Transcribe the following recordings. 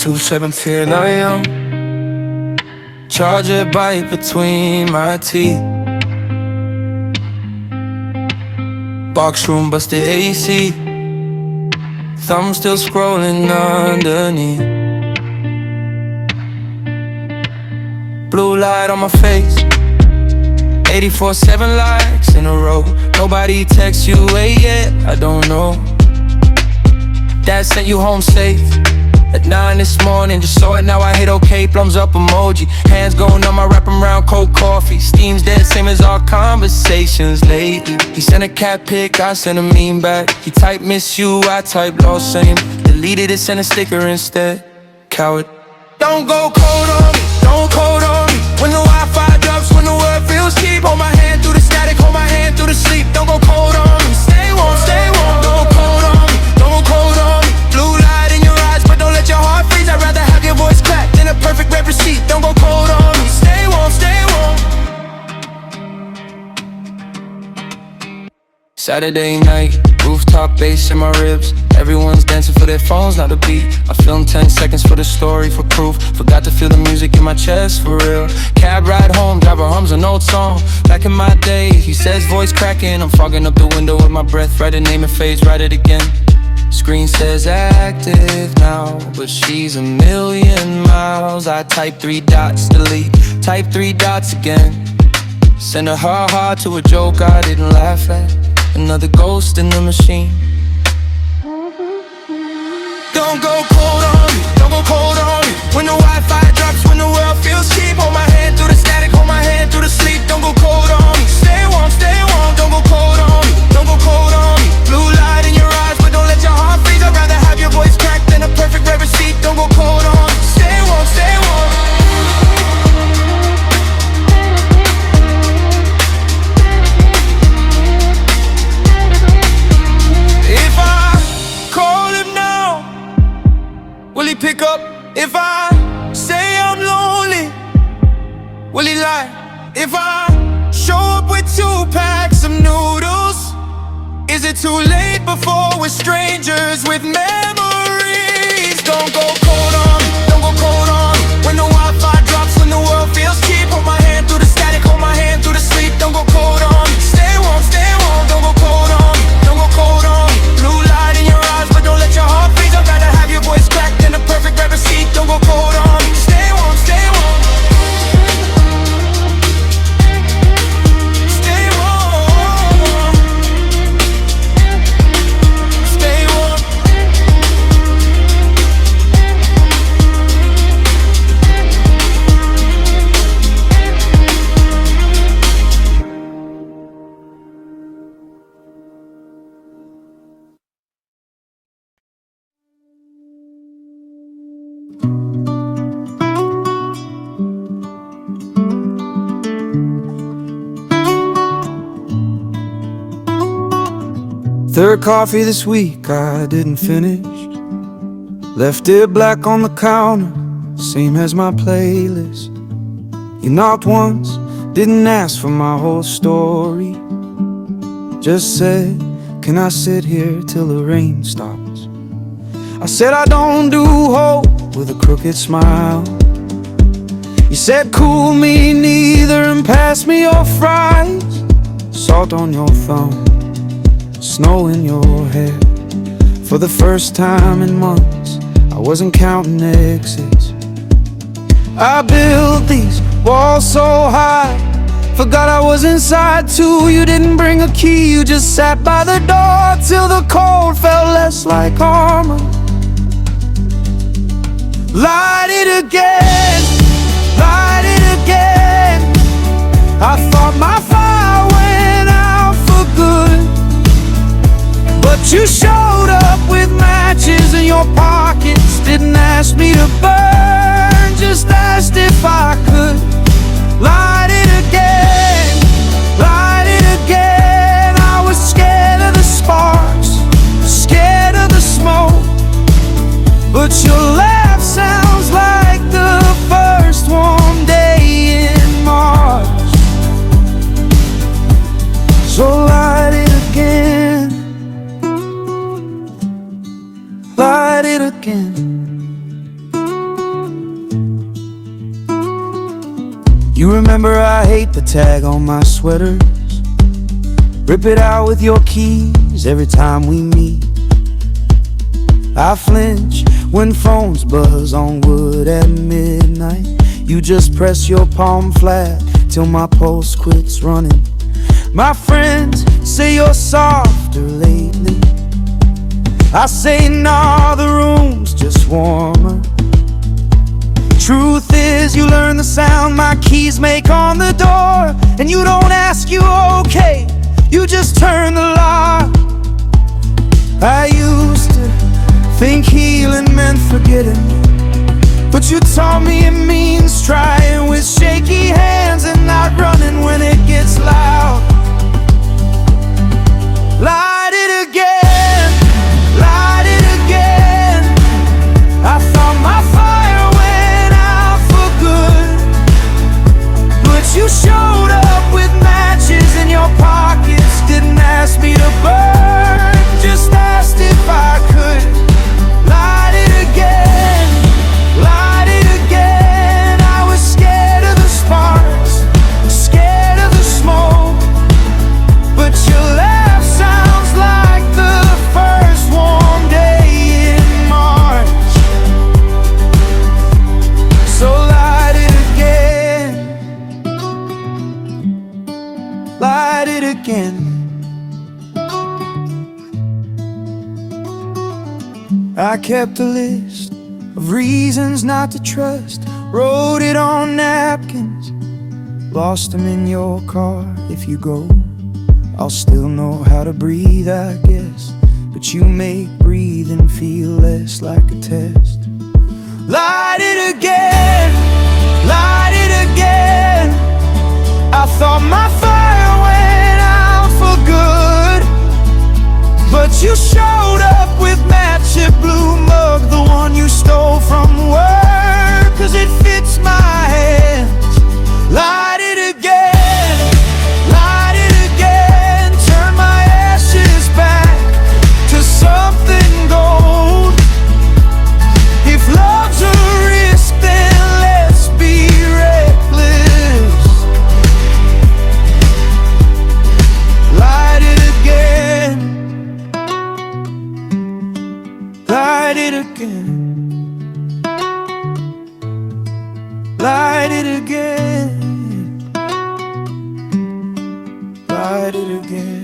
2-7 till I am. Charger bite between my teeth. Box room busted AC. Thumb still scrolling underneath. Blue light on my face. 84-7 likes in a row. Nobody texts you, hey, yet, I don't know. Dad sent you home safe at 9 this morning, just saw it, now I hit okay, thumbs up emoji. Hands going on my wrap around cold coffee. Steam's dead, same as our conversations lately. He sent a cat pic, I sent a meme back. He typed miss you, I typed lost same. Deleted it, sent a sticker instead. Coward. Don't go cold on me, don't cold on me. When the Wi-Fi drops, when the world feels cheap. Hold my hand through the static, hold my hand through the sleep. Don't go cold on me, stay warm, stay warm. Don't go cold on me, don't go cold on me. Blue light in your eyes, but don't let your heart freeze. I'd rather have your voice cracked than a perfect red receipt. Don't go cold on me, stay warm, stay warm. Saturday night, rooftop bass in my ribs. Everyone's dancing for their phones, not a beat. I filmed 10 seconds for the story, for proof. Forgot to feel the music in my chest, for real. Cab ride home, driver hums an old song. Back in my day, he says voice cracking. I'm fogging up the window with my breath. Write a name and fades, write it again. Screen says active now, but she's a million miles. I type 3 dots, delete. Type 3 dots again. Send her heart to a joke I didn't laugh at. Another ghost in the machine. Don't go cold on me, don't go cold on me. When the Wi-Fi drops, when the world feels cheap. Hold my hand through the static, hold my hand through the sleep. Don't go cold on me, stay warm, don't go cold on me, don't go cold on me. Blue light in your eyes, but don't let your heart freeze. I'd rather have your voice cracked than a perfect red receipt. Don't go cold on me, stay warm, stay warm. If I call him now, will he pick up? If I say I'm lonely, will he lie? If I show up with 2 packs of noodles, is it too late before we're strangers with memories? Don't go cold on me, don't go cold on me. When the Wi-Fi drops, when the world feels cheap. Hold my hand through the static, hold my hand through the sleep. Don't go cold on me, stay warm, don't go cold on me, don't go cold on me. Blue light in your eyes, but don't let your heart freeze. I'd rather have your voice cracked than a perfect red receipt. Don't go cold on me, stay warm, stay warm. Stay warm, stay warm. Third coffee this week I didn't finish. Left it black on the counter, same as my playlist. You knocked once, didn't ask for my whole story. Just said, can I sit here till the rain stops? I said I don't do hope with a crooked smile. You said cool me neither and pass me your fries. Salt on your thumb, snow in your hair. For the first time in months, I wasn't counting exits. I built these walls so high, forgot I was inside too. You didn't bring a key, you just sat by the door till the cold felt less like armor. Light it again, light it again. I thought my fire went out for good, but you showed up with matches in your pockets. Didn't ask me to burn, just asked if I could. Light it again, light it again. I was scared of the sparks, scared of the smoke, but your laugh sounds like the first warm day in March. So light it again, light it again. tag on my sweaters. Rip it out with your keys every time we meet. I flinch when phones buzz on wood at midnight. You just press your palm flat till my pulse quits running. My friends say you're softer lately. I say nah, the room's just warmer. Truth is, you learn the sound my keys make on the door, and you don't ask, you okay, you just turn the lock. I used to think healing meant forgetting, but you taught me it means trying with shaky hands and not running when it gets loud. Light it again, light it again. I thought my fire went out for good, but you showed up with matches in your pockets. Didn't ask me to burn, just asked if I could. Light it again, light it again. I was scared of the sparks, scared of the smoke, but your laugh sounds like the first warm day in March. So light it again, light it again. I kept a list of reasons not to trust, wrote it on napkins, lost them in your car. If you go, I'll still know how to breathe, I guess, but you make breathing feel less like a test. Light it again, light it again. I thought my fire went out for good, but you showed up with matching blue mug, the one you stole from work, 'cause it fits my hands. Light it again, light it again. Turn my ashes back to something gold. If love's a risk, then let's be reckless. Light it again, light it again, light it again, light it again.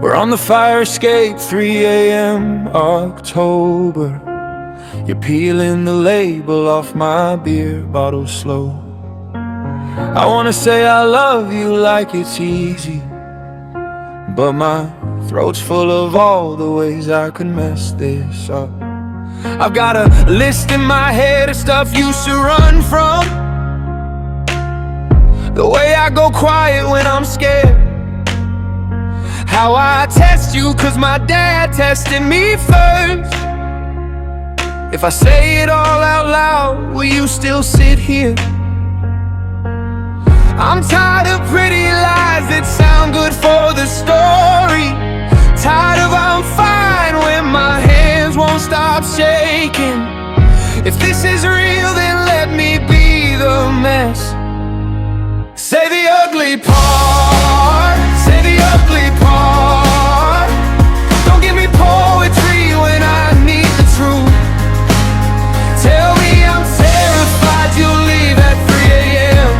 We're on the fire escape, 3 a.m. October. You're peeling the label off my beer bottle slow. I wanna say I love you like it's easy, but my throat's full of all the ways I could mess this up. I've got a list in my head of stuff you should run from, the way I go quiet when I'm scared, how I test you 'cause my dad tested me first. If I say it all out loud, will you still sit here? I'm tired of pretty lies that sound good for the story. Tired of I'm fine when my hands won't stop shaking. If this is real, then let me be the mess. Say the ugly part, say the ugly part. Don't give me poetry when I need the truth. Tell me I'm terrified you'll leave at 3 a.m.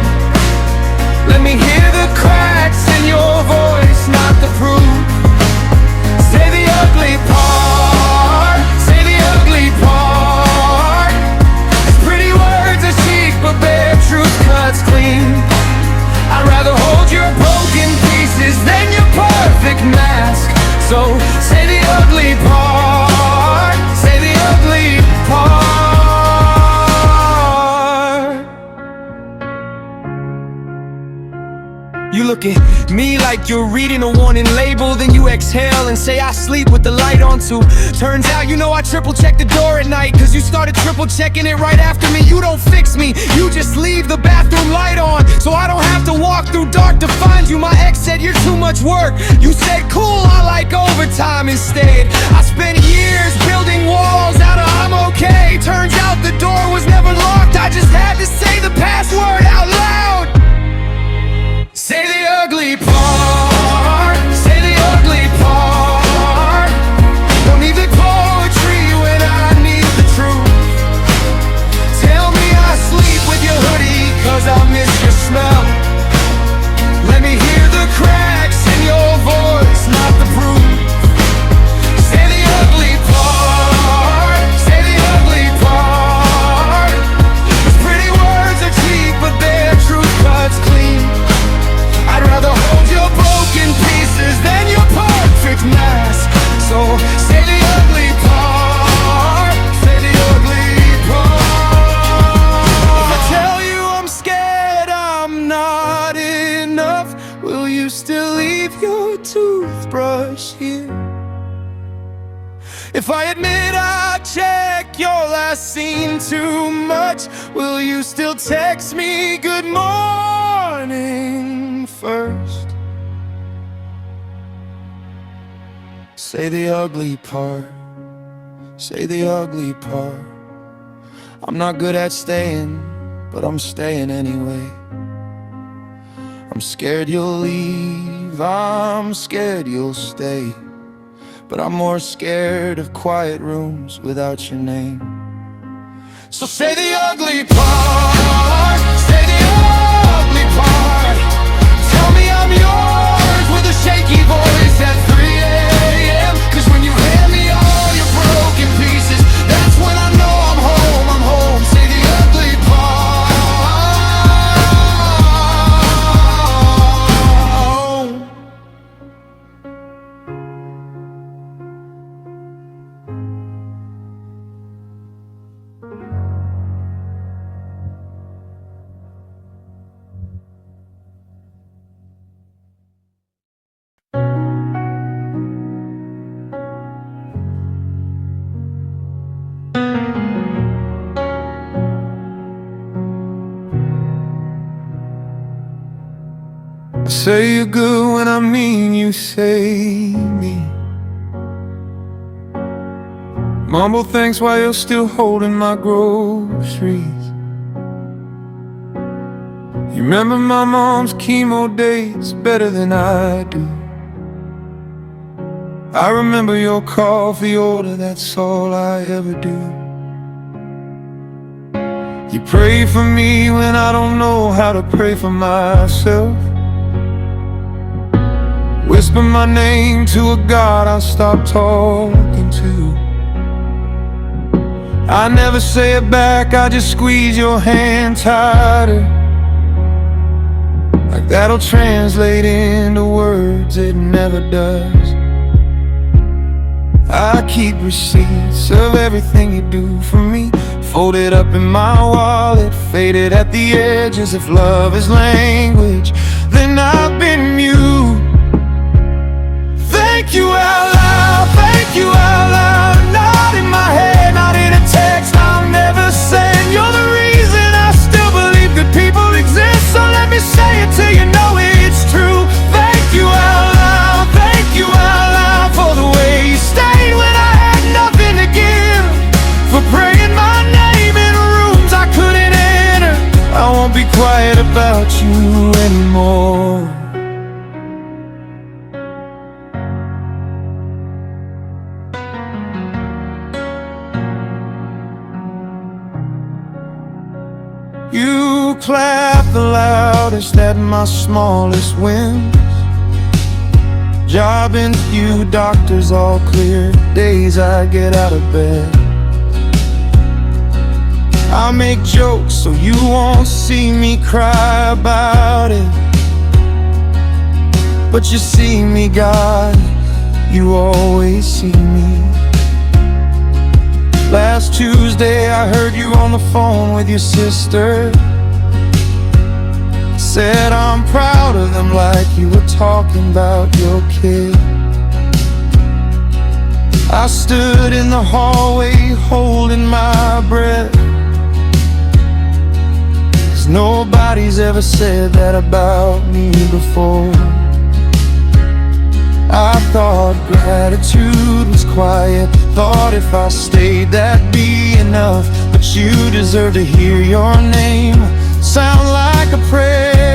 Let me hear the cracks in your voice, not the proof. Say the ugly part, say the ugly part. As pretty words as she You look at me like you're reading a warning label, then you exhale and say I sleep with the light on too. Turns out you know I triple check the door at night, cause you started triple checking it right after me. You don't fix me, you just leave the bathroom light on, so I don't have to walk through dark to find you. My ex said you're too much work, you said cool, I like overtime instead. I spent years building walls out of I'm okay. Turns out the door was never locked, I just had to say the password out loud. Say the ugly part, say the ugly part. Don't need the poetry when I need the truth. Tell me I sleep with your hoodie, cause I miss your smell. Let me hear the cracks in your voice, not the proof. Say the ugly part, say the ugly part. 'Cause pretty words are cheap, but their truth cuts clean. I'd rather hold your broken pieces than your perfect mask. So say the ugly part, say the ugly part. If I tell you I'm scared I'm not enough, will you still leave your toothbrush here? If I admit I check your last scene too much, will you still text me good morning first? Say the ugly part, say the ugly part. I'm not good at staying, but I'm staying anyway. I'm scared you'll leave, I'm scared you'll stay, but I'm more scared of quiet rooms without your name. So say the ugly part, say the ugly part. Tell me I'm yours with a shaky voice at 3 a.m. 'Cause when you hand me all your broken pieces, that's when I know I'm home, I'm home. Say the ugly part. I say you're good when I mean you say me. Mumble thanks while you're still holding my groceries. You remember my mom's chemo days better than I do. I remember your coffee order, that's all I ever do. You pray for me when I don't know how to pray for myself. Whisper my name to a God I stopped talking to. I never say it back, I just squeeze your hand tighter. Like that'll translate into words, it never does. I keep receipts of everything you do for me, folded up in my wallet, faded at the edges. If love is language, then I've been mute. Thank you out loud, thank you out loud. Not in my head, not in a text, I'll never send. You're the reason I still believe good people exist, so let me say it till you know it's true. Thank you out loud, thank you out loud. For the way you stayed when I had nothing to give, for praying my name in rooms I couldn't enter. I won't be quiet about you anymore. You clap the loudest at my smallest wins. Job interview, doctors all clear, days I get out of bed. I make jokes so you won't see me cry about it, but you see me, God, you always see me. Last Tuesday I heard you on the phone with your sister, Said I'm proud of them like you were talking about your kid. I stood in the hallway holding my breath, 'cause nobody's ever said that about me before. I thought gratitude was quiet, thought if I stayed that'd be enough. But you deserve to hear your name sound like a prayer.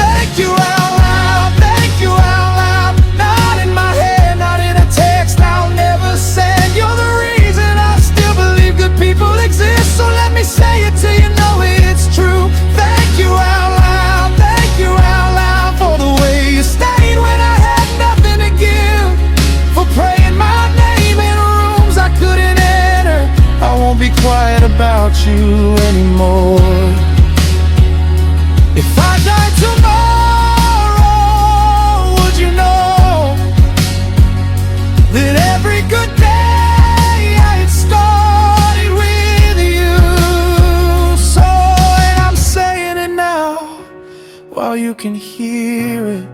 Thank you out loud, thank you out loud. Not in my head, not in a text I'll never send. You're the reason I still believe good people exist. So let me say it till you know it's true. Thank you out loud, thank you out loud, for the way you stayed when I had nothing to give, for praying my name in rooms I couldn't enter. I won't be quiet about you anymore. If I died tomorrow, would you know that every good day I had started with you? So, and I'm saying it now while you can hear it.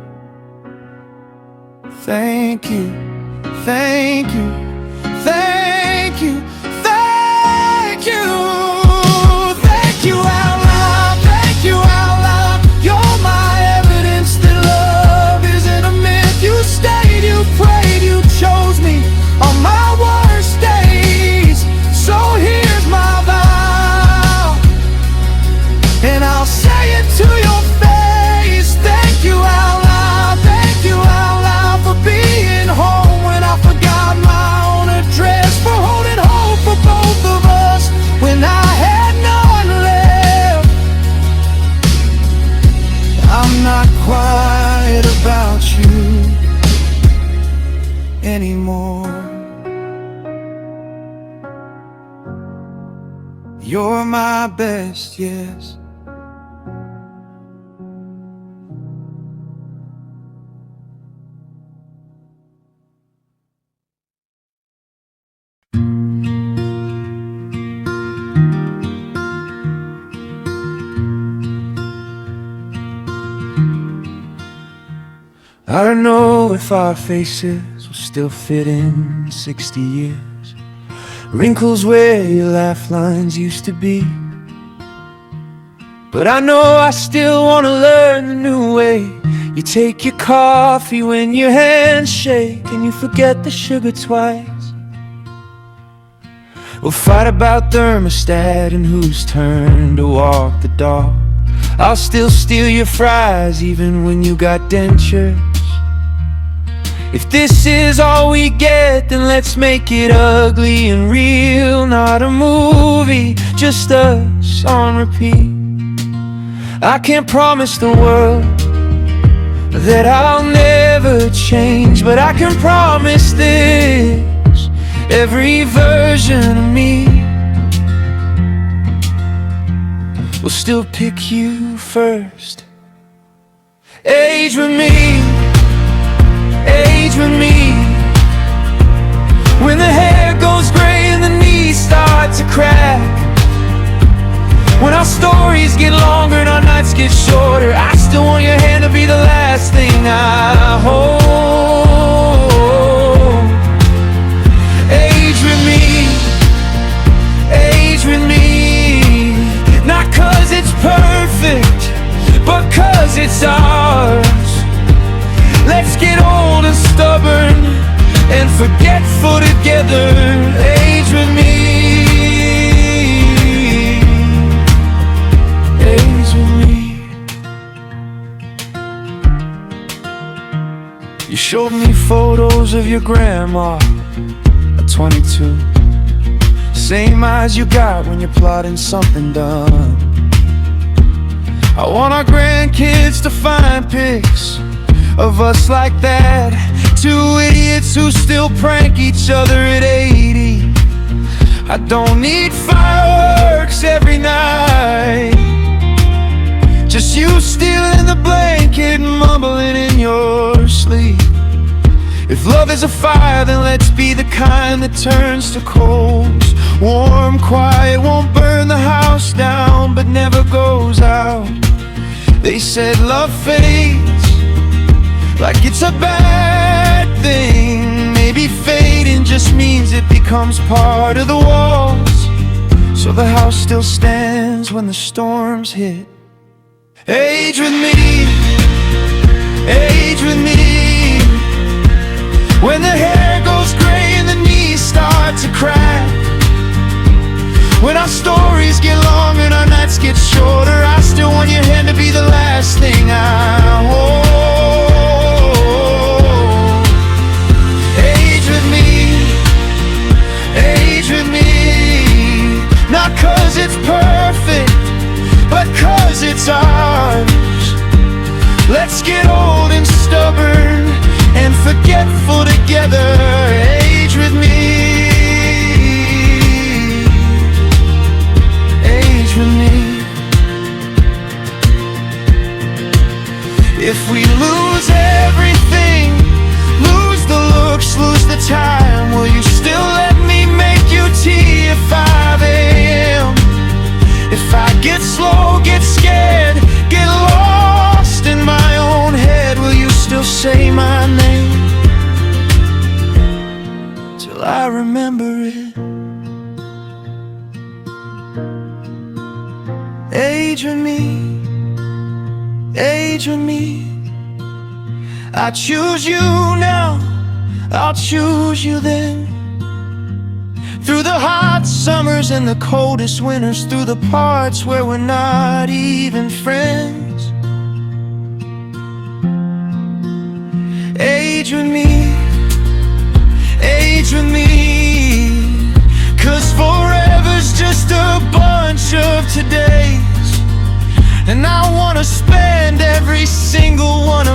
Thank you, thank you, thank you, thank you. Thank you out loud, thank you out loud. You're my evidence that love isn't a myth. You stayed, you prayed, you chose me on my worst days. So here's my vow, and I'll say it to your face. Thank you out loud, thank you out loud, for being home when I forgot my own address, for holding hope for both of us when I had none left. I'm not quiet about you anymore. You're my best, yes. I don't know if our faces will still fit in 60 years. Wrinkles where your laugh lines used to be. But I know I still want to learn the new way. You take your coffee when your hands shake, and you forget the sugar twice. We'll fight about thermostat and whose turn to walk the dog. I'll still steal your fries even when you got dentures. If this is all we get, then let's make it ugly and real. Not a movie, just us on repeat. I can't promise the world that I'll never change, but I can promise this: every version of me will still pick you first. Age with me, age with me. When the hair goes gray and the knees start to crack, when our stories get longer and our nights get shorter, I still want your hand to be the last thing I hold. Age with me, age with me. Not 'cause it's perfect, but 'cause it's ours. Let's get old and stubborn and forgetful together. Age with me, age with me. You showed me photos of your grandma at 22. Same eyes you got when you're plotting something done. I want our grandkids to find pics of us like that. Two idiots who still prank each other at 80. I don't need fireworks every night, just you stealing the blanket and mumbling in your sleep. If love is a fire, then let's be the kind that turns to coals. Warm, quiet, won't burn the house down, but never goes out. They said love fades like it's a bad thing. Maybe fading just means it becomes part of the walls, so the house still stands when the storms hit. Age with me, age with me. When the hair goes gray and the knees start to crack, when our stories get long and our nights get shorter, I still want your hand to be the last thing I hold. Age with me, age with me. Not 'cause it's perfect, but 'cause it's ours. Let's get old and stubborn and forgetful together. Age with me, age with me. If we lose everything, lose the looks, lose the time, will you still let me make you tea at 5 a.m.? If I get slow, get scared, get lost in my own head, will you still say my name till I remember it? Age with me, age with me. I choose you now, I'll choose you then. Through the hot summers and the coldest winters, through the parts where we're not even friends. Age with me, age with me. 'Cause forever's just a bunch of todays, and I wanna spend every single one